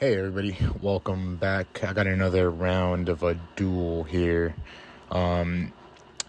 Hey everybody, welcome back. I got another round of a duel here. Um,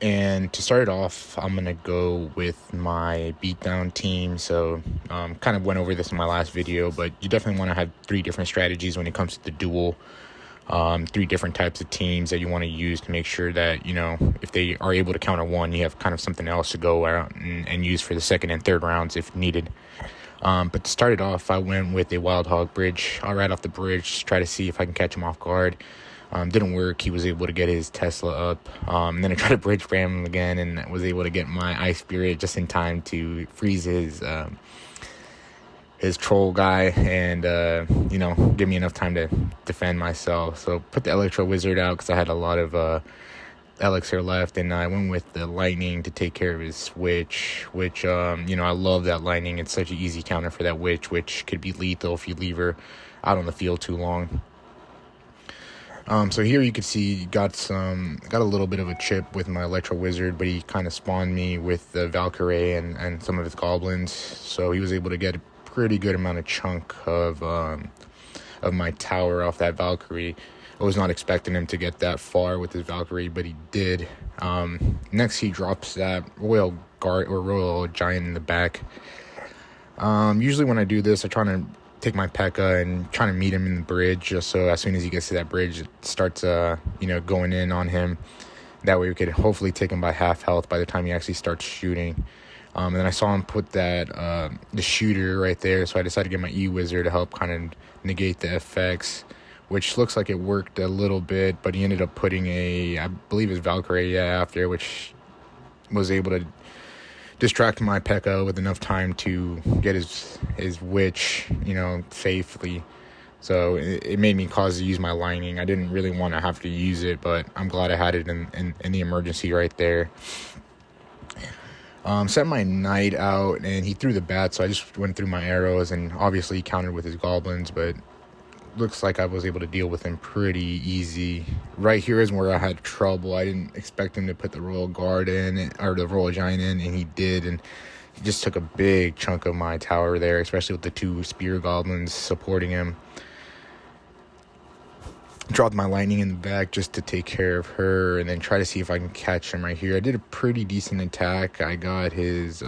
and to start it off, I'm going to go with my beatdown team. So, kind of went over this in my last video, but you definitely want to have three different strategies when it comes to the duel. Three different types of teams that you want to use to make sure that, if they are able to counter one, you have kind of something else to go out and use for the second and third rounds if needed. But to start it off, I went with a Wild Hog bridge. I'll ride off the bridge, try to see if I can catch him off guard. Didn't work. He was able to get his Tesla up. Then I tried to bridge spam him again and was able to get my Ice Spirit just in time to freeze his troll guy and, give me enough time to defend myself. So put the Electro Wizard out because I had a lot of elixir left, and I went with the lightning to take care of his switch, which I love that lightning. It's such an easy counter for that witch, which could be lethal if you leave her out on the field too long. So here you can see got a little bit of a chip with my Electro Wizard, but he kind of spawned me with the Valkyrie and some of his goblins, so he was able to get a pretty good amount of chunk of my tower off that Valkyrie. I was not expecting him to get that far with his Valkyrie, but he did. Next, he drops that Royal Guard or Royal Giant in the back. Usually when I do this, I try to take my P.E.K.K.A. and try to meet him in the bridge, just so as soon as he gets to that bridge, it starts, going in on him. That way we could hopefully take him by half health by the time he actually starts shooting. And then I saw him put that, the shooter right there, so I decided to get my E-Wizard to help kind of negate the effects, which looks like it worked a little bit, but he ended up putting I believe his Valkyrie after, which was able to distract my P.E.K.K.A. with enough time to get his witch, safely. So it made me cause to use my lightning. I didn't really want to have to use it, but I'm glad I had it in the emergency right there. Sent my knight out, and he threw the bat, so I just went through my arrows, and obviously he countered with his goblins, but looks like I was able to deal with him pretty easy. Right here is where I had trouble. I didn't expect him to put the Royal Guard in, or the Royal Giant in, and he did, and he just took a big chunk of my tower there, especially with the two Spear Goblins supporting him. Dropped my lightning in the back just to take care of her, and then try to see if I can catch him right here. I did a pretty decent attack. I got his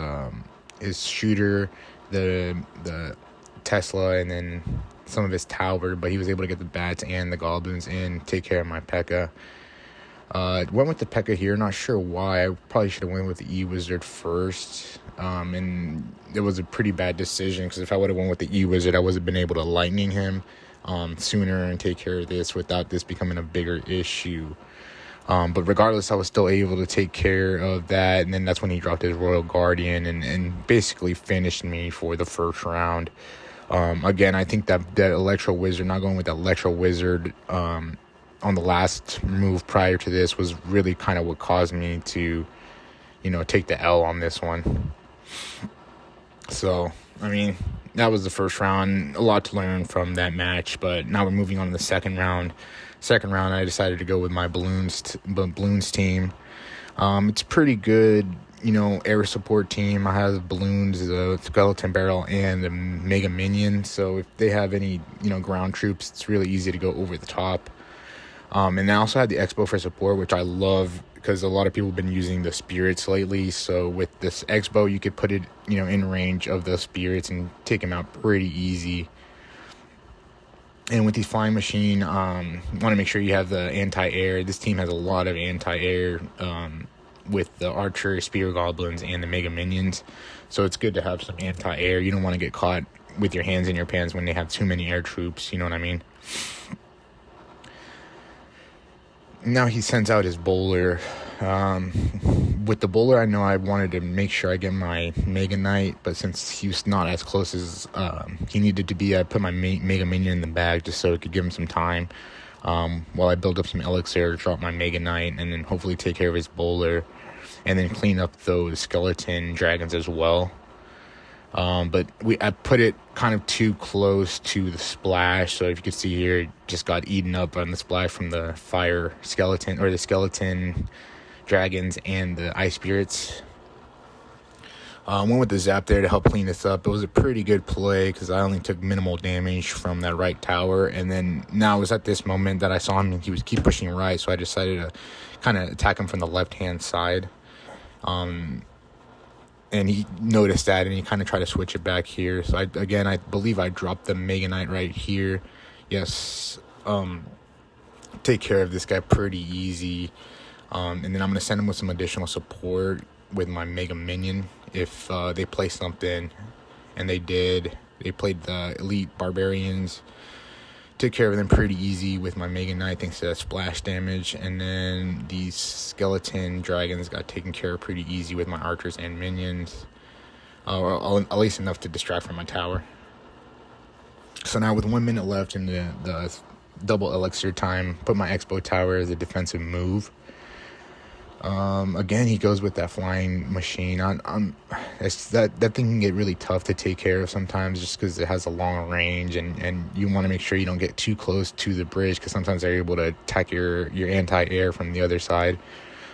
shooter, the Tesla, and then some of his tower, but he was able to get the bats and the goblins in, take care of my P.E.K.K.A. Went with the P.E.K.K.A. here. Not sure why. I probably should have went with the E-Wizard first. And it was a pretty bad decision, because if I would have went with the E-Wizard, I would have been able to lightning him sooner and take care of this without this becoming a bigger issue. But regardless, I was still able to take care of that, and then that's when he dropped his Royal Guardian and basically finished me for the first round. Again, I think that Electro Wizard, not going with that Electro Wizard on the last move prior to this, was really kind of what caused me to, take the L on this one. So, that was the first round. A lot to learn from that match, but now we're moving on to the second round. Second round, I decided to go with my balloons team. It's pretty good, air support team. I have balloons, a skeleton barrel, and a mega minion. So if they have any, ground troops, it's really easy to go over the top. And I also had the Expo for support, which I love because a lot of people have been using the spirits lately. So with this Expo, you could put it, in range of the spirits and take them out pretty easy. And with these flying machine, you want to make sure you have the anti-air. This team has a lot of anti-air with the archer, spear goblins, and the mega minions. So it's good to have some anti-air. You don't want to get caught with your hands in your pants when they have too many air troops. You know what I mean? Now he sends out his bowler. With the bowler, I know I wanted to make sure I get my Mega Knight, but since he was not as close as he needed to be, I put my Mega Minion in the bag just so it could give him some time while I build up some elixir, drop my Mega Knight, and then hopefully take care of his bowler, and then clean up those skeleton dragons as well. But I put it kind of too close to the splash, so if you can see here, it just got eaten up on the splash from the fire skeleton, or the skeleton dragons and the ice spirits. Went with the zap there to help clean this up. It was a pretty good play because I only took minimal damage from that right tower. And then now it was at this moment that I saw him and he was keep pushing right, so I decided to kind of attack him from the left-hand side. And he noticed that and he kind of tried to switch it back here. So I believe I dropped the Mega Knight right here. Yes. Take care of this guy pretty easy. And then I'm going to send him with some additional support with my Mega Minion if they play something. And they did. They played the Elite Barbarians. Took care of them pretty easy with my Mega Knight thanks to that splash damage. And then these Skeleton Dragons got taken care of pretty easy with my Archers and Minions. Or at least enough to distract from my tower. So now with 1 minute left in the double elixir time, put my Expo Tower as a defensive move. Again, he goes with that flying machine. That thing can get really tough to take care of sometimes just because it has a long range, and you want to make sure you don't get too close to the bridge because sometimes they're able to attack your anti-air from the other side.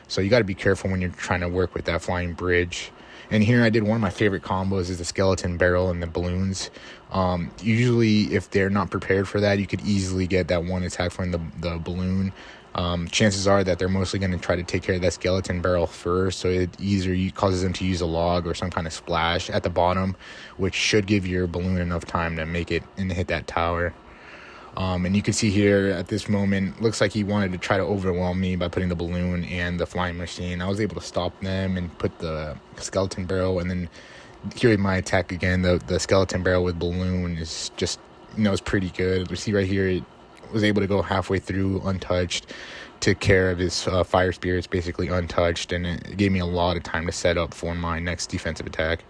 So you got to be careful when you're trying to work with that flying bridge. And here I did one of my favorite combos is the skeleton barrel and the balloons. Usually if they're not prepared for that, you could easily get that one attack from the balloon. Chances are that they're mostly going to try to take care of that skeleton barrel first, so it either causes them to use a log or some kind of splash at the bottom, which should give your balloon enough time to make it and hit that tower. And you can see here at this moment, looks like he wanted to try to overwhelm me by putting the balloon and the flying machine. I was able to stop them and put the skeleton barrel, and then here my attack again. The skeleton barrel with balloon is just, it's pretty good. We see right here, it was able to go halfway through untouched, took care of his fire spirits basically untouched, and it gave me a lot of time to set up for my next defensive attack.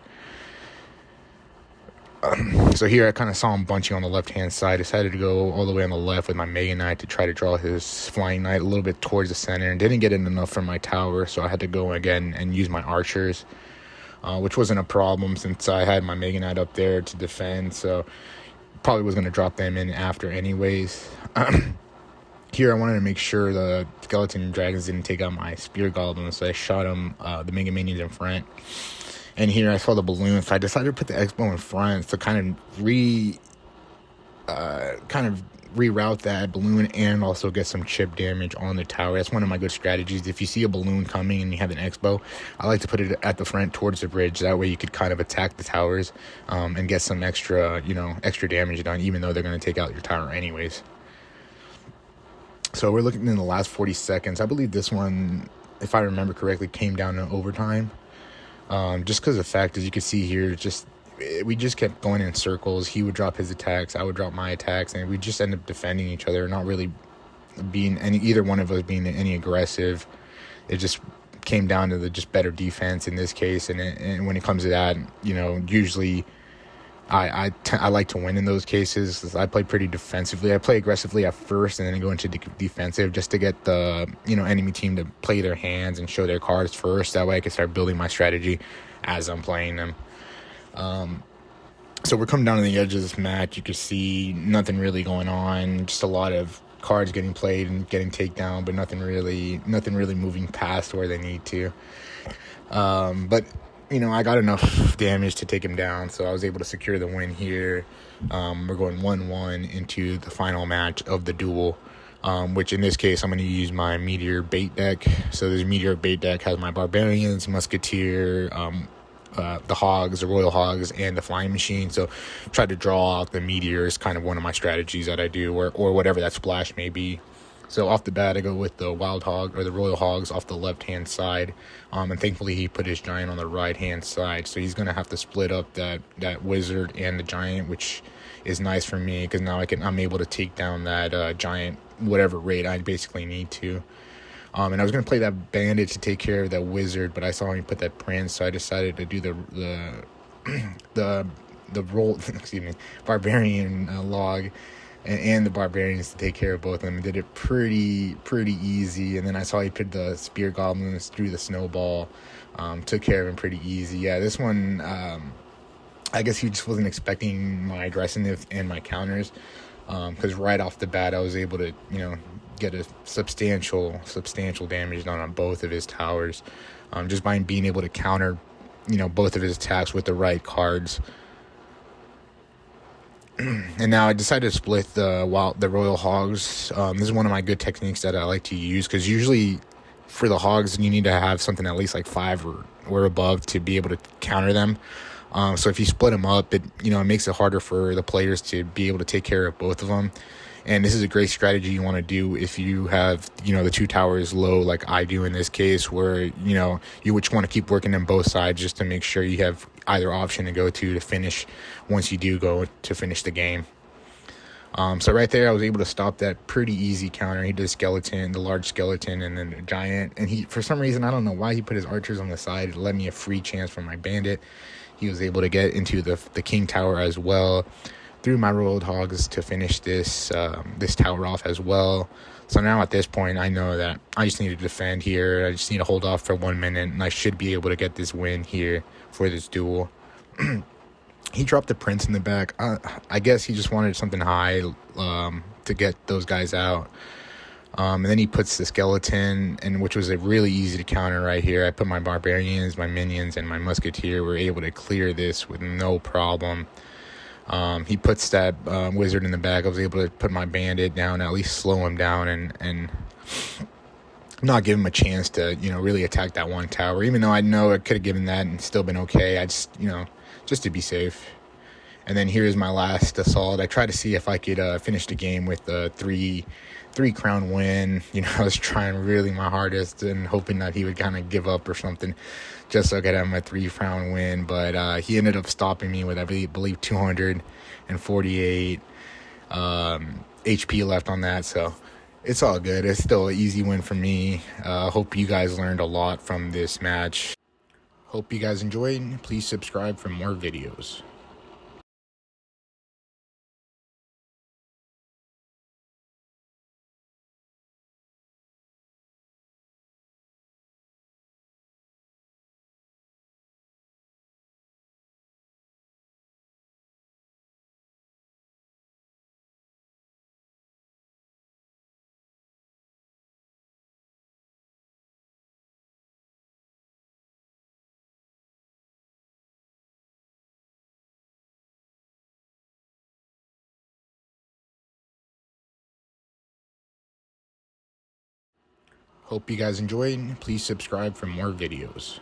So here I kind of saw him bunching on the left-hand side. Decided to go all the way on the left with my Mega Knight to try to draw his Flying Knight a little bit towards the center, and didn't get it enough for my tower, so I had to go again and use my archers, which wasn't a problem since I had my Mega Knight up there to defend, so probably was going to drop them in after anyways. Here I wanted to make sure the skeleton dragons didn't take out my spear goblins, so I shot them, the Mega Minions in front. And here I saw the balloon, so I decided to put the Expo in front to kind of reroute that balloon and also get some chip damage on the tower. That's one of my good strategies. If you see a balloon coming and you have an Expo, I like to put it at the front towards the bridge. That way you could kind of attack the towers and get some extra damage done, even though they're going to take out your tower anyways. So we're looking in the last 40 seconds. I believe this one, if I remember correctly, came down to overtime. Just because the fact, as you can see here, we just kept going in circles. He would drop his attacks, I would drop my attacks, and we just end up defending each other, not really being either one of us being any aggressive. It just came down to the just better defense in this case, and when it comes to that, usually I like to win in those cases. I play pretty defensively. I play aggressively at first and then go into defensive just to get the enemy team to play their hands and show their cards first. That way I can start building my strategy as I'm playing them. So we're coming down to the edge of this match. You can see nothing really going on. Just a lot of cards getting played and getting takedown, but nothing really moving past where they need to. But I got enough damage to take him down, so I was able to secure the win here. We're going 1-1 into the final match of the duel, which in this case I'm going to use my Meteor bait deck. So this Meteor bait deck has my Barbarians, Musketeer, the Hogs, the Royal Hogs, and the Flying Machine. So try to draw out the Meteor is kind of one of my strategies that I do, or whatever that splash may be. So off the bat, I go with the Wild Hog, or the Royal Hogs, off the left-hand side. And thankfully, he put his Giant on the right-hand side. So he's going to have to split up that Wizard and the Giant, which is nice for me, because now I'm able to take down that Giant whatever rate I basically need to. And I was going to play that Bandit to take care of that Wizard, but I saw him put that Prince, so I decided to do the Barbarian log and the Barbarians to take care of both of them. Did it pretty easy, and then I saw he put the Spear Goblins through the Snowball, took care of him pretty easy. Yeah, this one, I guess he just wasn't expecting my aggressiveness and my counters, because right off the bat I was able to, get a substantial damage done on both of his towers, just by being able to counter both of his attacks with the right cards. And now I decided to split the Royal Hogs. This is one of my good techniques that I like to use, because usually for the Hogs you need to have something at least like 5 or above to be able to counter them. So if you split them up, it makes it harder for the players to be able to take care of both of them. And this is a great strategy you want to do if you have, the 2 towers low like I do in this case, where, you would want to keep working on both sides just to make sure you have either option to go to finish once you do go to finish the game. So right there, I was able to stop that pretty easy counter. He did the large skeleton, and then a giant. And he, for some reason, I don't know why he put his archers on the side. It let me a free chance for my bandit. He was able to get into the king tower as well, through my Royal Hogs to finish this tower off as well. So now at this point, I know that I just need to defend here. I just need to hold off for 1 minute, and I should be able to get this win here for this duel. He dropped the prince in the back. I guess he just wanted something high to get those guys out. And then he puts the skeleton, which was a really easy to counter right here. I put my barbarians, my minions, and my musketeer. Were able to clear this with no problem. He puts that wizard in the back. I was able to put my bandit down, at least slow him down, and not give him a chance to, really attack that one tower. Even though I know I could have given that and still been okay. I just, just to be safe. And then here's my last assault. I tried to see if I could finish the game with a three crown win. I was trying really my hardest and hoping that he would kind of give up or something, just so I could have my 3 crown win. But he ended up stopping me with, I believe, 248 HP left on that. So it's all good. It's still an easy win for me. Hope you guys learned a lot from this match. Hope you guys enjoyed. Please subscribe for more videos. Hope you guys enjoyed. Please subscribe for more videos.